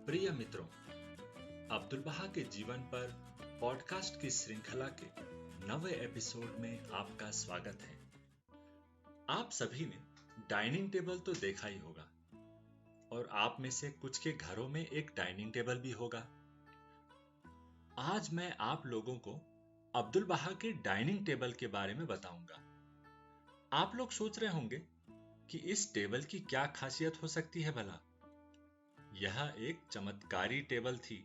प्रिय मित्रों, अब्दुल बहा के जीवन पर पॉडकास्ट की श्रृंखला के नवे एपिसोड में आपका स्वागत है। आप सभी ने डाइनिंग टेबल तो देखा ही होगा और आप में से कुछ के घरों में एक डाइनिंग टेबल भी होगा। आज मैं आप लोगों को अब्दुल बहा के डाइनिंग टेबल के बारे में बताऊंगा। आप लोग सोच रहे होंगे कि इस टेबल की क्या खासियत हो सकती है भला। यह एक चमत्कारी टेबल थी।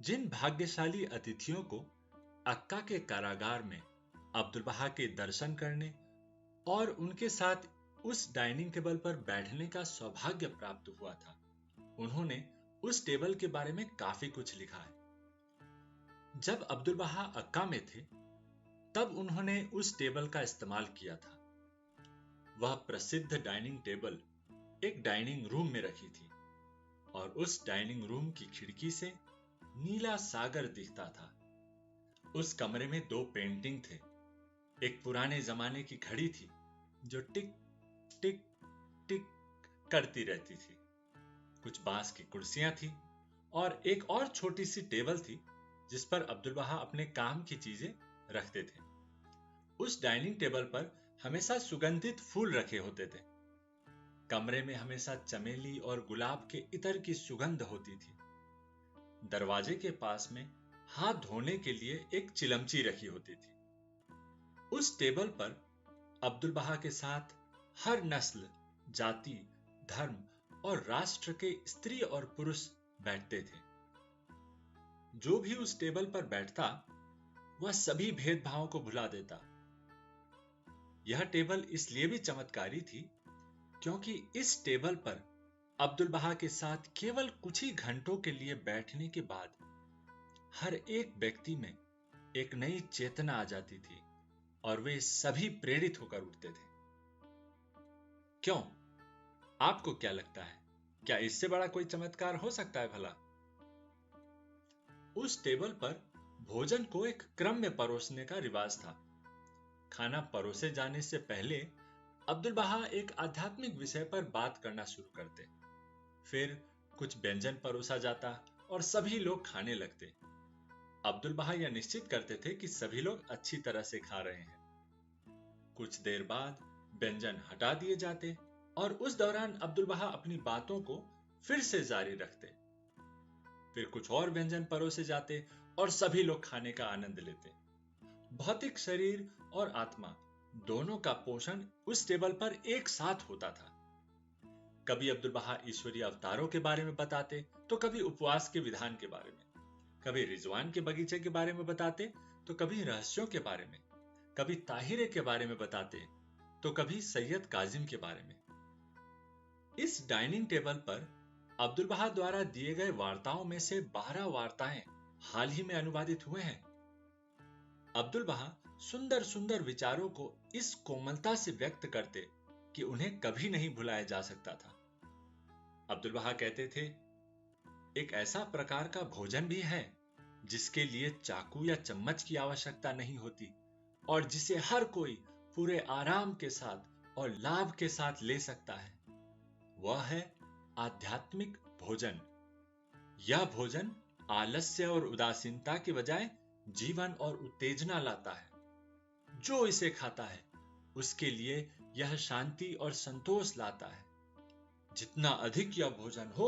जिन भाग्यशाली अतिथियों को अक्का के कारागार में अब्दुल बहा के दर्शन करने और उनके साथ उस डाइनिंग टेबल पर बैठने का सौभाग्य प्राप्त हुआ था, उन्होंने उस टेबल के बारे में काफी कुछ लिखा है। जब अब्दुल बहा अक्का में थे, तब उन्होंने उस टेबल का इस्तेमाल किया था। वह प्रसिद्ध डाइनिंग टेबल एक डाइनिंग रूम में रखी थी और उस डाइनिंग रूम की खिड़की से नीला सागर दिखता था। उस कमरे में दो पेंटिंग थे। एक पुराने जमाने की घड़ी थी जो टिक टिक टिक करती रहती थी। कुछ बांस की कुर्सियां थी और एक और छोटी सी टेबल थी जिस पर अब्दुल बहा अपने काम की चीजें रखते थे। उस डाइनिंग टेबल पर हमेशा सुगंधित फूल रखे होते थे। कमरे में हमेशा चमेली और गुलाब के इत्र की सुगंध होती थी। दरवाजे के पास में हाथ धोने के लिए एक चिलमची रखी होती थी। उस टेबल पर अब्दुल बहा के साथ हर नस्ल, जाति, धर्म और राष्ट्र के स्त्री और पुरुष बैठते थे। जो भी उस टेबल पर बैठता, वह सभी भेदभावों को भुला देता। यह टेबल इसलिए भी चमत्कारी थी क्योंकि इस टेबल पर अब्दुल बहा के साथ केवल कुछ ही घंटों के लिए बैठने के बाद हर एक व्यक्ति में एक नई चेतना आ जाती थी और वे सभी प्रेरित होकर उठते थे। क्यों? आपको क्या लगता है? क्या इससे बड़ा कोई चमत्कार हो सकता है भला? उस टेबल पर भोजन को एक क्रम में परोसने का रिवाज था। खाना परोसे जाने से पहले अब्दुल बहा एक आध्यात्मिक विषय पर बात करना शुरू करते। फिर कुछ व्यंजन परोसा जाता और सभी लोग खाने लगते। अब्दुल बहा यह निश्चित करते थे कि सभी लोग अच्छी तरह से खा रहे हैं। कुछ देर बाद व्यंजन हटा दिए जाते और उस दौरान अब्दुल बहा अपनी बातों को फिर से जारी रखते। फिर कुछ और व्यंजन परोसे जाते और सभी लोग खाने का आनंद लेते। भौतिक शरीर और आत्मा दोनों का पोषण उस टेबल पर एक साथ होता था। कभी अब्दुल बहा ईश्वरीय अवतारों के बारे में बताते तो कभी उपवास के विधान के बारे में, कभी रिजवान के बगीचे के बारे में बताते तो कभी रहस्यों के बारे में, कभी ताहिरे के बारे में बताते तो कभी सैयद काजिम के बारे में। इस डाइनिंग टेबल पर अब्दुल बहा द्वारा दिए गए वार्ताओं में से 12 वार्ताएं हाल ही में अनुवादित हुए हैं। अब्दुल बहा सुंदर सुंदर विचारों को इस कोमलता से व्यक्त करते कि उन्हें कभी नहीं भुलाया जा सकता था। अब्दुल बहा कहते थे, एक ऐसा प्रकार का भोजन भी है जिसके लिए चाकू या चम्मच की आवश्यकता नहीं होती और जिसे हर कोई पूरे आराम के साथ और लाभ के साथ ले सकता है। वह है आध्यात्मिक भोजन। यह भोजन आलस्य और उदासीनता के बजाय जीवन और उत्तेजना लाता है। जो इसे खाता है उसके लिए यह शांति और संतोष लाता है। जितना अधिक यह भोजन हो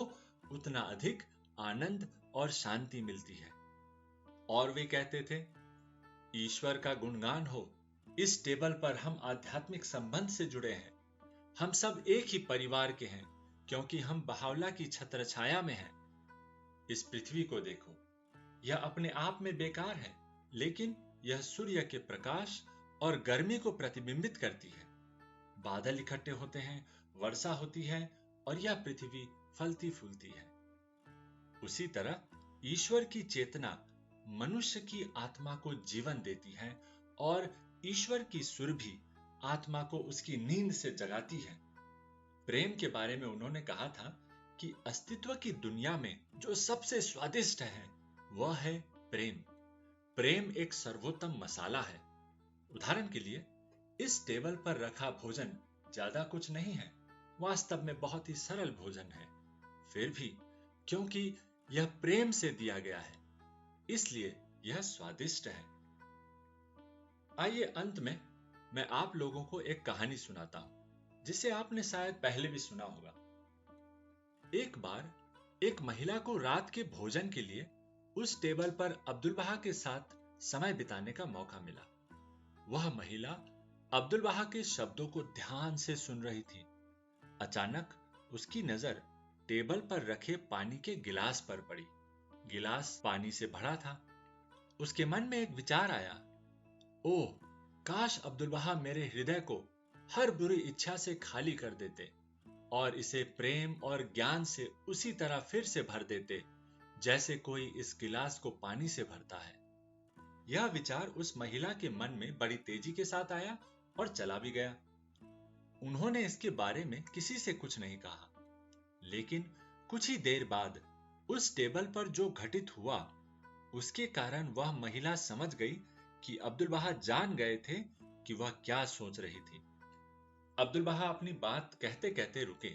उतना अधिक आनंद और शांति मिलती है। और वे कहते थे, ईश्वर का गुणगान हो, इस टेबल पर हम आध्यात्मिक संबंध से जुड़े हैं। हम सब एक ही परिवार के हैं क्योंकि हम बहावला की छत्रछाया में हैं। इस पृथ्वी को देखो, यह अपने आप में बेकार है, लेकिन यह सूर्य के प्रकाश और गर्मी को प्रतिबिंबित करती है। बादल इकट्ठे होते हैं, वर्षा होती है और यह पृथ्वी फलती फूलती है। उसी तरह ईश्वर की चेतना मनुष्य की आत्मा को जीवन देती है और ईश्वर की सुर भी आत्मा को उसकी नींद से जगाती है। प्रेम के बारे में उन्होंने कहा था कि अस्तित्व की दुनिया में जो सबसे स्वादिष्ट है वह है प्रेम। प्रेम एक सर्वोत्तम मसाला है। उदाहरण के लिए, इस टेबल पर रखा भोजन ज्यादा कुछ नहीं है, वास्तव में बहुत ही सरल भोजन है। फिर भी क्योंकि यह प्रेम से दिया गया है, इसलिए यह स्वादिष्ट है। आइए अंत में मैं आप लोगों को एक कहानी सुनाता हूं, जिसे आपने शायद पहले भी सुना होगा। एक बार एक महिला को रात के भोजन के लिए उस टेबल पर अब्दुल बहा के साथ समय बिताने का मौका मिला। वह महिला अब्दुल बहा के शब्दों को ध्यान से सुन रही थी। अचानक उसकी नजर टेबल पर रखे पानी के गिलास पर पड़ी। गिलास पानी से भरा था। उसके मन में एक विचार आया, ओह, काश अब्दुल बहा मेरे हृदय को हर बुरी इच्छा से खाली कर देते और इसे प्रेम और ज्ञान से उसी तरह फिर से भर देते जैसे कोई इस गिलास को पानी से भरता है। यह विचार उस महिला के मन में बड़ी तेजी के साथ आया और चला भी गया। उन्होंने इसके बारे में किसी से कुछ नहीं कहा, लेकिन कुछ ही देर बाद उस टेबल पर जो घटित हुआ उसके कारण वह महिला समझ गई कि अब्दुल बहा जान गए थे कि वह क्या सोच रही थी। अब्दुल बहा अपनी बात कहते कहते रुके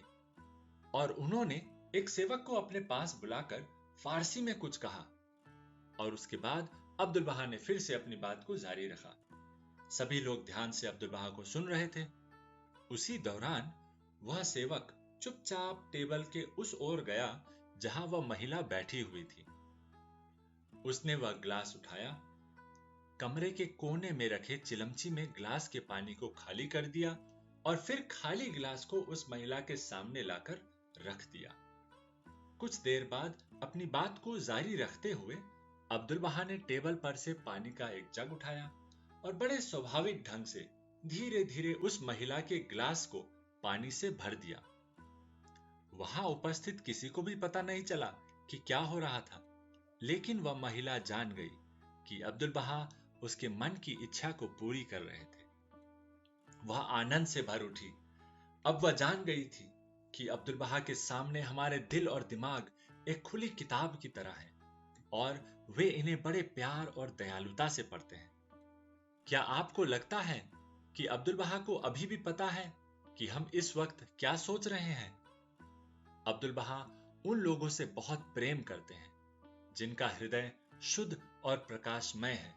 और उन्होंने एक सेवक को अपने पास बुलाकर फारसी में कुछ कहा, और उसके बाद अब्दुल बहा ने फिर से अपनी बात को जारी रखा। सभी लोग ध्यान से अब्दुल बहा को सुन रहे थे। उसी दौरान वह सेवक चुपचाप टेबल के उस ओर गया जहां वह महिला बैठी हुई थी। उसने वह ग्लास उठाया, कमरे के कोने में रखे चिलमची में ग्लास के पानी को खाली कर दिया और फिर खाली गिलास को उस महिला के सामने लाकर रख दिया। कुछ देर बाद अपनी बात को जारी रखते हुए अब्दुल बहा ने टेबल पर से पानी का एक जग उठाया और बड़े स्वाभाविक ढंग से धीरे धीरे उस महिला के ग्लास को पानी से भर दिया। वहां उपस्थित किसी को भी पता नहीं चला कि क्या हो रहा था, लेकिन वह महिला जान गई कि अब्दुल बहा उसके मन की इच्छा को पूरी कर रहे थे। वह आनंद से भर उठी। अब वह जान गई थी कि अब्दुल बहा के सामने हमारे दिल और दिमाग एक खुली किताब की तरह है और वे इन्हें बड़े प्यार और दयालुता से पढ़ते हैं। क्या आपको लगता है कि अब्दुल बहा को अभी भी पता है कि हम इस वक्त क्या सोच रहे हैं? अब्दुल बहा उन लोगों से बहुत प्रेम करते हैं जिनका हृदय शुद्ध और प्रकाशमय है।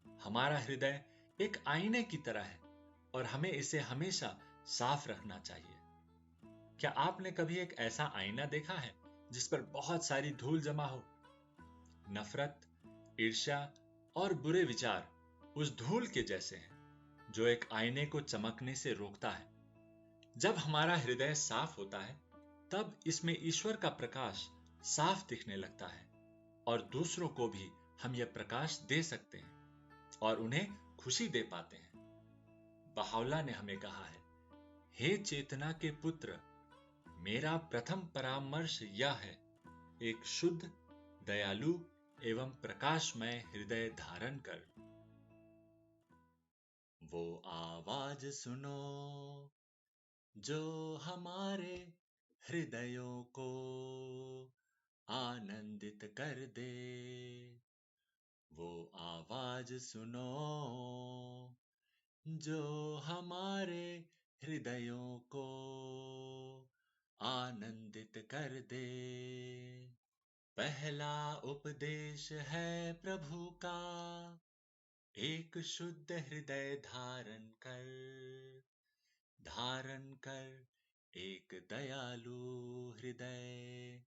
हमारा हृदय एक आईने की तरह है और हमें इसे हमेशा साफ रखना चाहिए। क्या आपने कभी एक ऐसा आईना देखा है जिस पर बहुत सारी धूल जमा हो? नफरत, ईर्ष्या और बुरे विचार उस धूल के जैसे हैं जो एक आईने को चमकने से रोकता है। जब हमारा हृदय साफ होता है, तब इसमें ईश्वर का प्रकाश साफ दिखने लगता है और दूसरों को भी हम यह प्रकाश दे सकते हैं और उन्हें खुशी दे पाते हैं। बहावला ने हमें कहा है, हे चेतना के पुत्र, मेरा प्रथम परामर्श यह है, एक शुद्ध, दयालु एवं प्रकाशमय हृदय धारण कर। वो आवाज सुनो जो हमारे हृदयों को आनंदित कर दे। वो आवाज सुनो जो हमारे हृदयों को आनंदित कर दे। पहला उपदेश है प्रभु का, एक शुद्ध हृदय धारण कर एक दयालु हृदय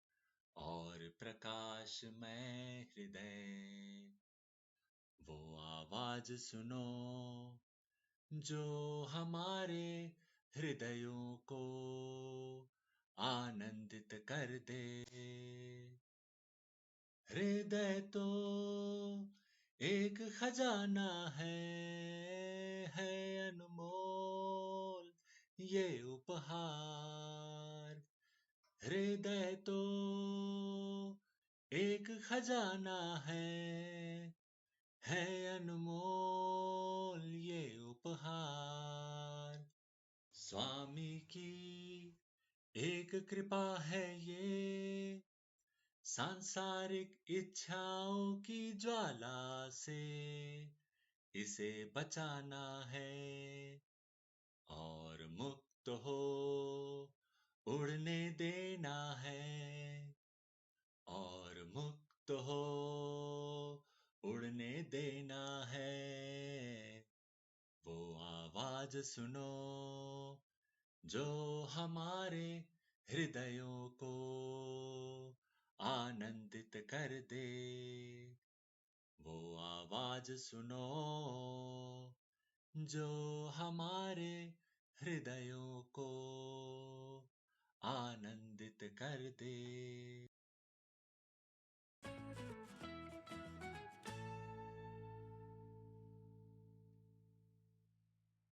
और प्रकाशमय हृदय। वो आवाज सुनो जो हमारे हृदयों को आनंदित कर दे। हृदय तो एक खजाना है अनमोल ये उपहार। हृदय तो एक खजाना है अनमोल ये उपहार। स्वामी की एक कृपा है ये, सांसारिक इच्छाओं की ज्वाला से इसे बचाना है और मुक्त हो उड़ने देना है। आवाज सुनो जो हमारे हृदयों को आनंदित कर दे। वो आवाज सुनो जो हमारे हृदयों को आनंदित कर दे।